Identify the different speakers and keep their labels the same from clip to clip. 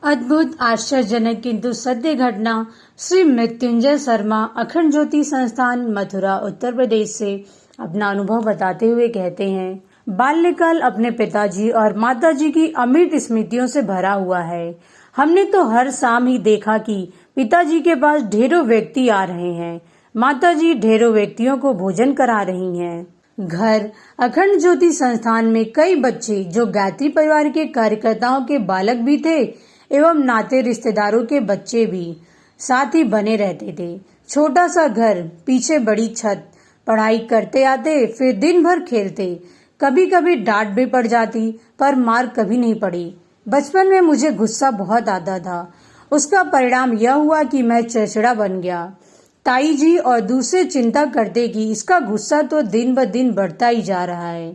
Speaker 1: अद्भुत, आश्चर्यजनक किंतु सत्य घटना। श्री मृत्युंजय शर्मा अखंड ज्योति संस्थान मथुरा उत्तर प्रदेश से अपना अनुभव बताते हुए कहते हैं, बाल्यकाल अपने पिताजी और माताजी की अमिट स्मृतियों से भरा हुआ है। हमने तो हर शाम ही देखा कि पिताजी के पास ढेरों व्यक्ति आ रहे हैं, माताजी ढेरों व्यक्तियों को भोजन करा रही हैं। घर अखंड ज्योति संस्थान में कई बच्चे जो गायत्री परिवार के कार्यकर्ताओं के बालक भी थे एवं नाते रिश्तेदारों के बच्चे भी साथ ही बने रहते थे। छोटा सा घर, पीछे बड़ी छत, पढ़ाई करते आते, फिर दिन भर खेलते। कभी कभी डांट भी पड़ जाती, पर मार कभी नहीं पड़ी। बचपन में मुझे गुस्सा बहुत आता था। उसका परिणाम यह हुआ कि मैं चिड़चिड़ा बन गया। ताई जी और दूसरे चिंता करते कि इसका गुस्सा तो दिन ब दिन बढ़ता ही जा रहा है।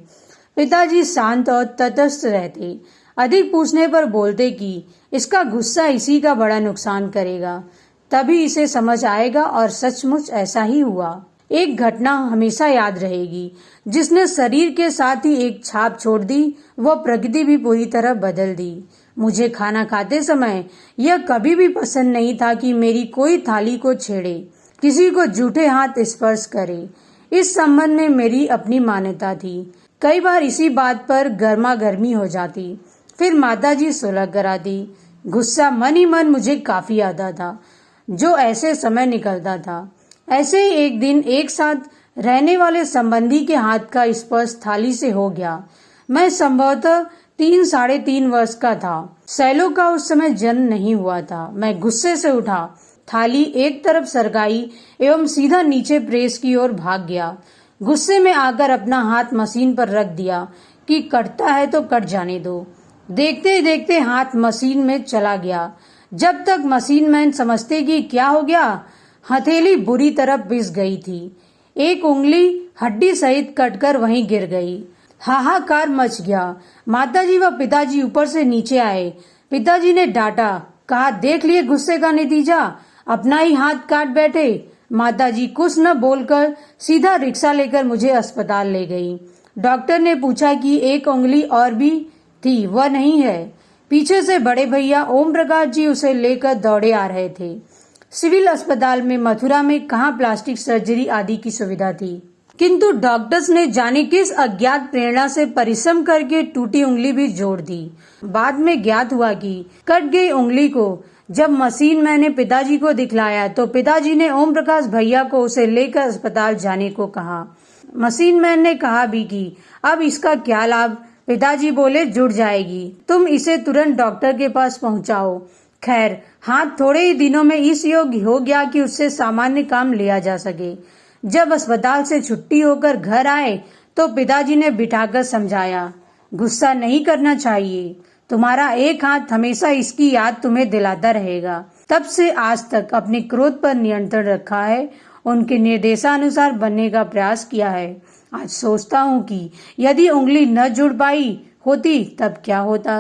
Speaker 1: पिताजी शांत और तटस्थ रहते, अधिक पूछने पर बोलते कि इसका गुस्सा इसी का बड़ा नुकसान करेगा, तभी इसे समझ आएगा, और सचमुच ऐसा ही हुआ। एक घटना हमेशा याद रहेगी, जिसने शरीर के साथ ही एक छाप छोड़ दी, वह प्रकृति भी पूरी तरह बदल दी। मुझे खाना खाते समय यह कभी भी पसंद नहीं था कि मेरी कोई थाली को छेड़े, किसी को जूठे हाथ स्पर्श करे। इस संबंध में मेरी अपनी मान्यता थी। कई बार इसी बात पर गर्मा गर्मी हो जाती, फिर माताजी सुलह कराती। गुस्सा मन ही मन मुझे काफी आता था, जो ऐसे समय निकलता था। ऐसे ही एक दिन एक साथ रहने वाले संबंधी के हाथ का स्पर्श थाली से हो गया। मैं संभवतः 3-3.5 वर्ष का था। सैलो का उस समय जन्म नहीं हुआ था। मैं गुस्से से उठा, थाली एक तरफ सरकाई एवं सीधा नीचे प्रेस की ओर भाग गया। गुस्से में आकर अपना हाथ मशीन पर रख दिया कि कटता है तो कट जाने दो। देखते ही देखते हाथ मशीन में चला गया। जब तक मशीन मैन समझते कि क्या हो गया, हथेली बुरी तरह पिस गई थी। एक उंगली हड्डी सहित कटकर वहीं गिर गई। हाहाकार मच गया। माताजी व पिताजी ऊपर से नीचे आए। पिताजी ने डांटा, कहा, देख लिए गुस्से का नतीजा, अपना ही हाथ काट बैठे। माताजी कुछ न बोलकर सीधा रिक्शा लेकर मुझे अस्पताल ले गई। डॉक्टर ने पूछा कि एक उंगली और भी थी, वह नहीं है। पीछे से बड़े भैया ओम प्रकाश जी उसे लेकर दौड़े आ रहे थे। सिविल अस्पताल में मथुरा में कहाँ प्लास्टिक सर्जरी आदि की सुविधा थी, किंतु डॉक्टर्स ने जाने किस अज्ञात प्रेरणा से परिश्रम करके टूटी उंगली भी जोड़ दी। बाद में ज्ञात हुआ कि कट गई उंगली को जब मशीन मैंने पिताजी को दिखलाया तो पिताजी ने ओम प्रकाश भैया को उसे लेकर अस्पताल जाने को कहा। मशीन मैन ने कहा भी कि अब इसका क्या लाभ। पिताजी बोले, जुड़ जाएगी, तुम इसे तुरंत डॉक्टर के पास पहुंचाओ। खैर, हाथ थोड़े ही दिनों में इस योग्य हो गया कि उससे सामान्य काम लिया जा सके। जब अस्पताल से छुट्टी होकर घर आए तो पिताजी ने बिठाकर समझाया, गुस्सा नहीं करना चाहिए, तुम्हारा एक हाथ हमेशा इसकी याद तुम्हें दिलाता रहेगा। तब से आज तक अपने क्रोध पर नियंत्रण रखा है, उनके निर्देशानुसार बनने का प्रयास किया है। आज सोचता हूँ कि यदि उंगली न जुड़ पाई होती तब क्या होता।